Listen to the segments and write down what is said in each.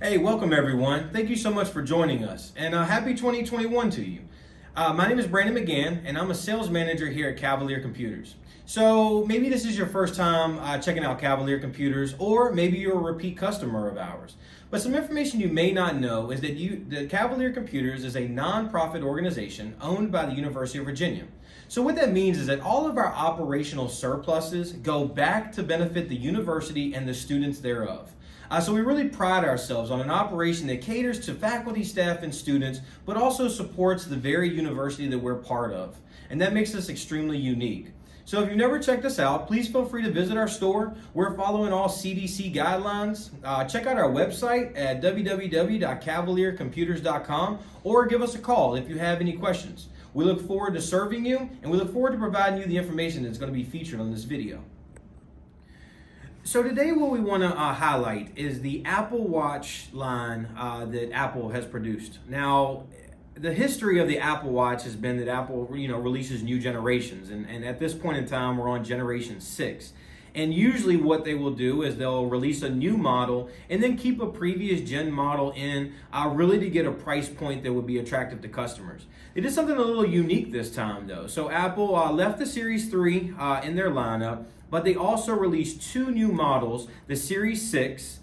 Hey, welcome everyone. Thank you so much for joining us, and happy 2021 to you. My name is Brandon McGann, and I'm a sales manager here at Cavalier Computers. So maybe this is your first time checking out Cavalier Computers, or maybe you're a repeat customer of ours. But some information you may not know is that the Cavalier Computers is a nonprofit organization owned by the University of Virginia. So what that means is that all of our operational surpluses go back to benefit the university and the students thereof. So we really pride ourselves on an operation that caters to faculty, staff, and students, but also supports the very university that we're part of. And that makes us extremely unique. So if you've never checked us out, please feel free to visit our store. We're following all CDC guidelines. Check out our website at www.cavaliercomputers.com or give us a call if you have any questions. We look forward to serving you, and we look forward to providing you the information that's going to be featured on this video. So today what we want to highlight is the Apple Watch line that Apple has produced. Now, the history of the Apple Watch has been that Apple releases new generations, and at this point in time we're on generation 6. And usually what they will do is they'll release a new model and then keep a previous gen model in really to get a price point that would be attractive to customers. They did something a little unique this time though. So Apple left the Series 3 in their lineup, but they also released 2 new models, the Series 6,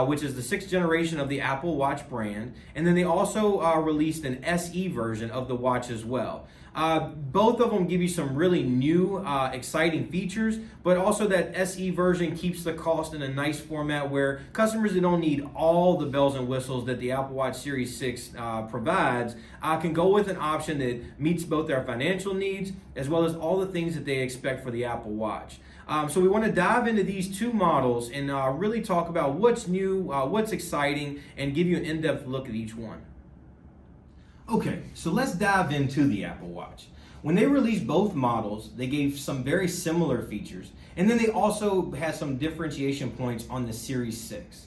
which is the 6th generation of the Apple Watch brand, and then they also released an SE version of the watch as well. Both of them give you some really new, exciting features, but also that SE version keeps the cost in a nice format where customers that don't need all the bells and whistles that the Apple Watch Series 6 provides can go with an option that meets both their financial needs as well as all the things that they expect for the Apple Watch. So we want to dive into these 2 models and really talk about what's new, what's exciting, and give you an in-depth look at each one. Okay, so let's dive into the Apple Watch. When they released both models, they gave some very similar features, and then they also had some differentiation points on the Series 6.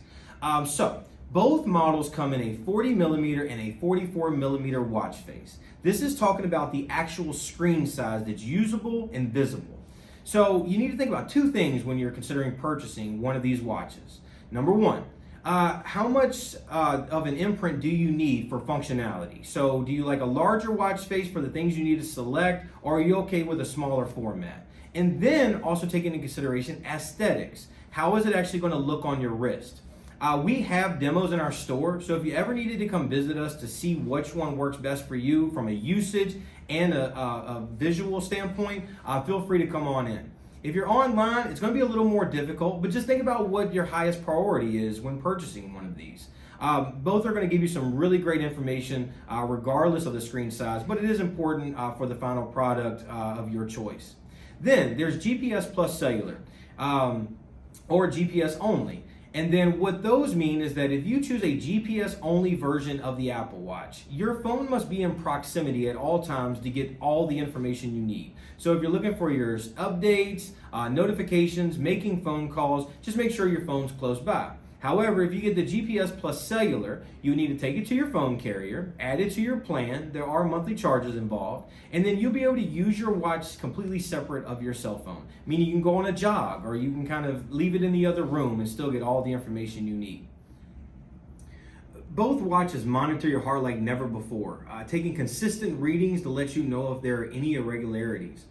So both models come in a 40 millimeter and a 44 millimeter watch face. This is talking about the actual screen size that's usable and visible. So you need to think about 2 things when you're considering purchasing one of these watches. Number 1, how much of an imprint do you need for functionality? So do you like a larger watch face for the things you need to select, or are you okay with a smaller format? And then also take into consideration aesthetics. How is it actually going to look on your wrist? We have demos in our store, so if you ever needed to come visit us to see which one works best for you from a usage and a visual standpoint, feel free to come on in. If you're online, it's going to be a little more difficult, but just think about what your highest priority is when purchasing one of these. Both are going to give you some really great information regardless of the screen size, but it is important for the final product of your choice. Then there's GPS plus cellular or GPS only. And then what those mean is that if you choose a GPS only version of the Apple Watch, your phone must be in proximity at all times to get all the information you need. So if you're looking for your updates, notifications, making phone calls, just make sure your phone's close by. However, if you get the GPS plus cellular, you need to take it to your phone carrier, add it to your plan. There are monthly charges involved, and then you'll be able to use your watch completely separate of your cell phone, meaning you can go on a jog or you can kind of leave it in the other room and still get all the information you need. Both watches monitor your heart like never before, taking consistent readings to let you know if there are any irregularities.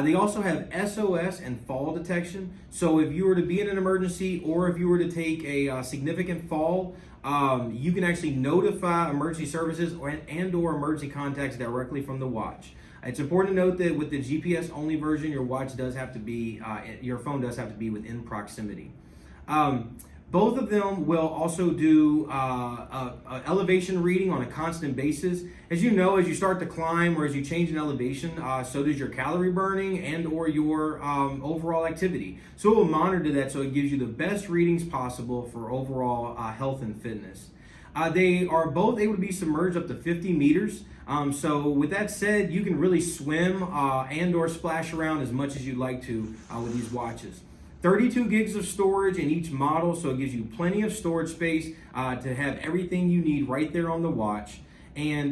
They also have SOS and fall detection. So if you were to be in an emergency or if you were to take a significant fall, you can actually notify emergency services or emergency contacts directly from the watch. It's important to note that with the GPS only version, your watch does have to be, your phone does have to be within proximity. Both of them will also do elevation reading on a constant basis. As you know, as you start to climb or as you change in elevation, so does your calorie burning and or your overall activity. So it will monitor that so it gives you the best readings possible for overall health and fitness. They are both able to be submerged up to 50 meters. So with that said, you can really swim and or splash around as much as you'd like to with these watches. 32 gigs of storage in each model, so it gives you plenty of storage space to have everything you need right there on the watch. And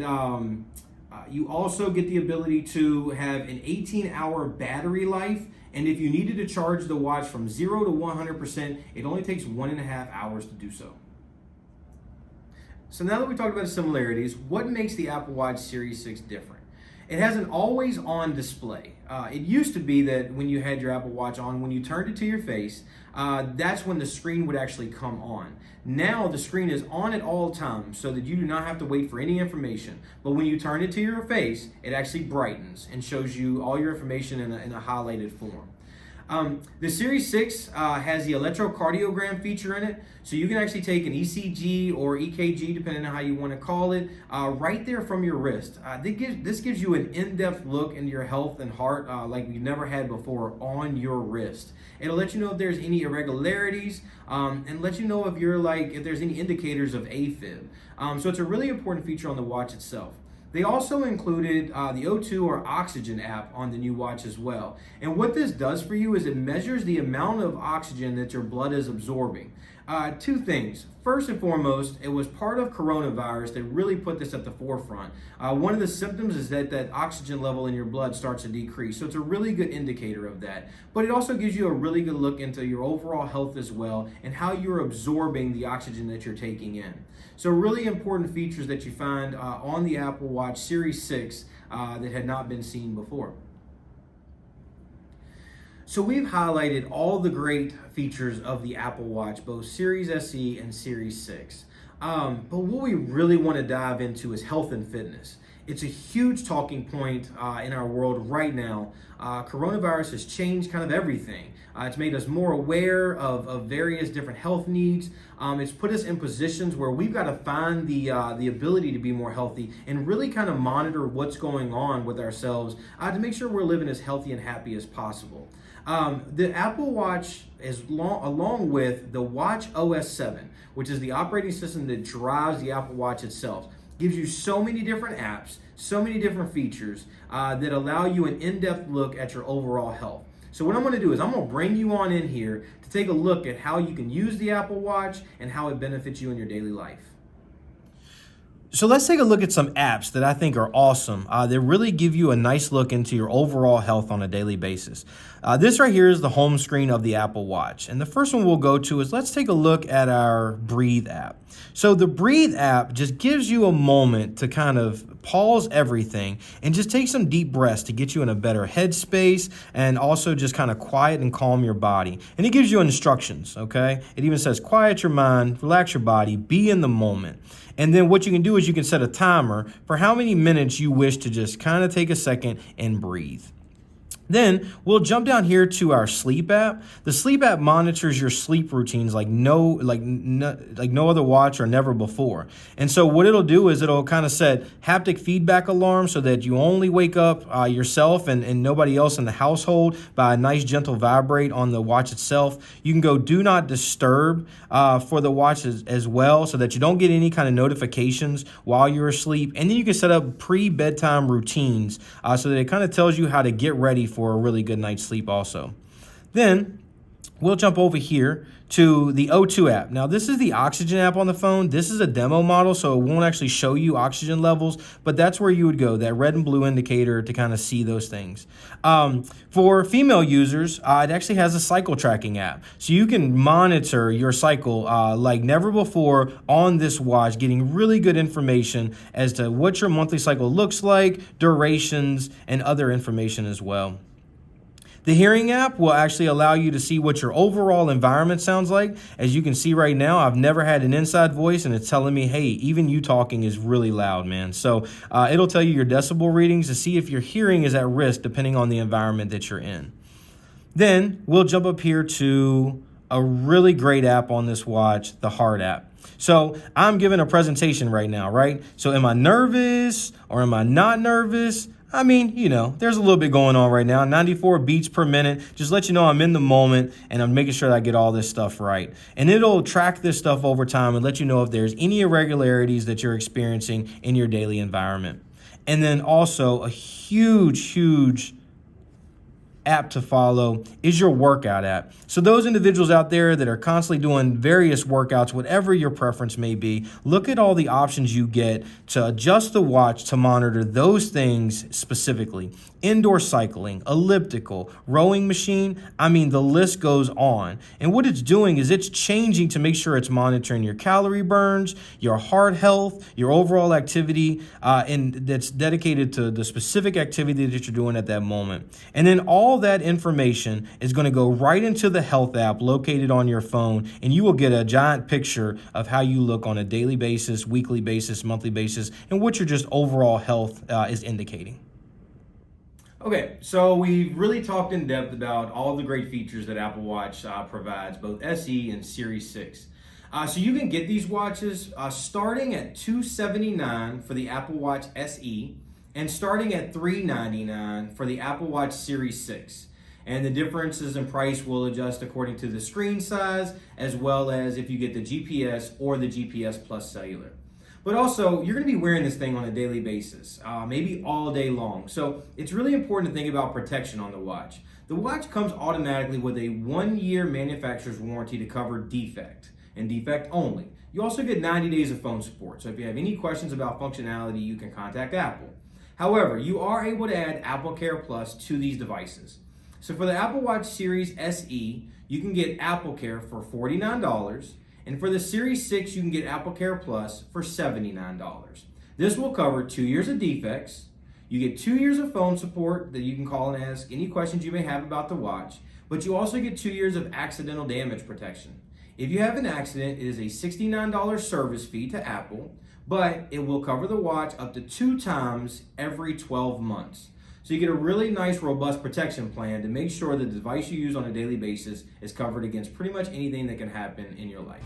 you also get the ability to have an 18-hour battery life. And if you needed to charge the watch from 0 to 100%, it only takes 1.5 hours to do so. So now that we talked about the similarities, what makes the Apple Watch Series 6 different? It has an always-on display. It used to be that when you had your Apple Watch on, when you turned it to your face, that's when the screen would actually come on. Now the screen is on at all times so that you do not have to wait for any information. But when you turn it to your face, it actually brightens and shows you all your information in a highlighted form. The Series 6 has the electrocardiogram feature in it, so you can actually take an ECG or EKG, depending on how you want to call it, right there from your wrist. This gives you an in-depth look into your health and heart like we've never had before on your wrist. It'll let you know if there's any irregularities and let you know if there's any indicators of AFib. So it's a really important feature on the watch itself. They also included the O2 or Oxygen app on the new watch as well. And what this does for you is it measures the amount of oxygen that your blood is absorbing. Two things. First and foremost, it was part of coronavirus that really put this at the forefront. One of the symptoms is that oxygen level in your blood starts to decrease. So it's a really good indicator of that. But it also gives you a really good look into your overall health as well and how you're absorbing the oxygen that you're taking in. So really important features that you find on the Apple Watch Series 6 that had not been seen before. So we've highlighted all the great features of the Apple Watch, both Series SE and Series 6. But what we really want to dive into is health and fitness. It's a huge talking point in our world right now. Coronavirus has changed kind of everything. It's made us more aware of various different health needs. It's put us in positions where we've got to find the ability to be more healthy and really kind of monitor what's going on with ourselves to make sure we're living as healthy and happy as possible. The Apple Watch, along with the Watch OS 7, which is the operating system that drives the Apple Watch itself, gives you so many different apps, so many different features that allow you an in-depth look at your overall health. So what I'm going to do is I'm going to bring you on in here to take a look at how you can use the Apple Watch and how it benefits you in your daily life. So let's take a look at some apps that I think are awesome. They really give you a nice look into your overall health on a daily basis. This right here is the home screen of the Apple Watch. And the first one we'll go to is let's take a look at our Breathe app. So the Breathe app just gives you a moment to kind of pause everything and just take some deep breaths to get you in a better headspace and also just kind of quiet and calm your body. And it gives you instructions, okay? It even says quiet your mind, relax your body, be in the moment. And then what you can do is you can set a timer for how many minutes you wish to just kind of take a second and breathe. Then we'll jump down here to our sleep app. The sleep app monitors your sleep routines like no other watch or never before. And so what it'll do is it'll kind of set haptic feedback alarms so that you only wake up yourself and nobody else in the household by a nice gentle vibrate on the watch itself. You can go do not disturb for the watch as well so that you don't get any kind of notifications while you're asleep. And then you can set up pre-bedtime routines so that it kind of tells you how to get ready for a really good night's sleep also. Then we'll jump over here to the O2 app. Now this is the Oxygen app on the phone. This is a demo model, so it won't actually show you oxygen levels, but that's where you would go, that red and blue indicator to kind of see those things. For female users, it actually has a cycle tracking app. So you can monitor your cycle like never before on this watch, getting really good information as to what your monthly cycle looks like, durations, and other information as well. The Hearing app will actually allow you to see what your overall environment sounds like. As you can see right now, I've never had an inside voice and it's telling me, hey, even you talking is really loud, man. So it'll tell you your decibel readings to see if your hearing is at risk depending on the environment that you're in. Then we'll jump up here to a really great app on this watch, the Heart app. So I'm giving a presentation right now, right? So am I nervous or am I not nervous? I mean, you know, there's a little bit going on right now. 94 beats per minute. Just let you know I'm in the moment and I'm making sure that I get all this stuff right. And it'll track this stuff over time and let you know if there's any irregularities that you're experiencing in your daily environment. And then also a huge app to follow is your workout app. So those individuals out there that are constantly doing various workouts, whatever your preference may be, look at all the options you get to adjust the watch to monitor those things specifically. indoor cycling, elliptical, rowing machine. I mean, the list goes on. And what it's doing is it's changing to make sure it's monitoring your calorie burns, your heart health, your overall activity, and that's dedicated to the specific activity that you're doing at that moment. And then all that information is going to go right into the health app located on your phone, and you will get a giant picture of how you look on a daily basis, weekly basis, monthly basis, and what your just overall health is indicating. Okay, so we've really talked in depth about all the great features that Apple Watch provides, both SE and Series 6. So you can get these watches starting at $279 for the Apple Watch SE and starting at $399 for the Apple Watch Series 6. And the differences in price will adjust according to the screen size, as well as if you get the GPS or the GPS Plus Cellular. But also, you're going to be wearing this thing on a daily basis, maybe all day long. So it's really important to think about protection on the watch. The watch comes automatically with a 1-year manufacturer's warranty to cover defect, and defect only. You also get 90 days of phone support. So if you have any questions about functionality, you can contact Apple. However, you are able to add Apple Care Plus to these devices. So for the Apple Watch Series SE, you can get Apple Care for $49. And for the Series 6, you can get Apple Care Plus for $79. This will cover 2 years of defects. You get 2 years of phone support that you can call and ask any questions you may have about the watch, but you also get 2 years of accidental damage protection. If you have an accident, it is a $69 service fee to Apple, but it will cover the watch up to 2 times every 12 months. So you get a really nice, robust protection plan to make sure that the device you use on a daily basis is covered against pretty much anything that can happen in your life.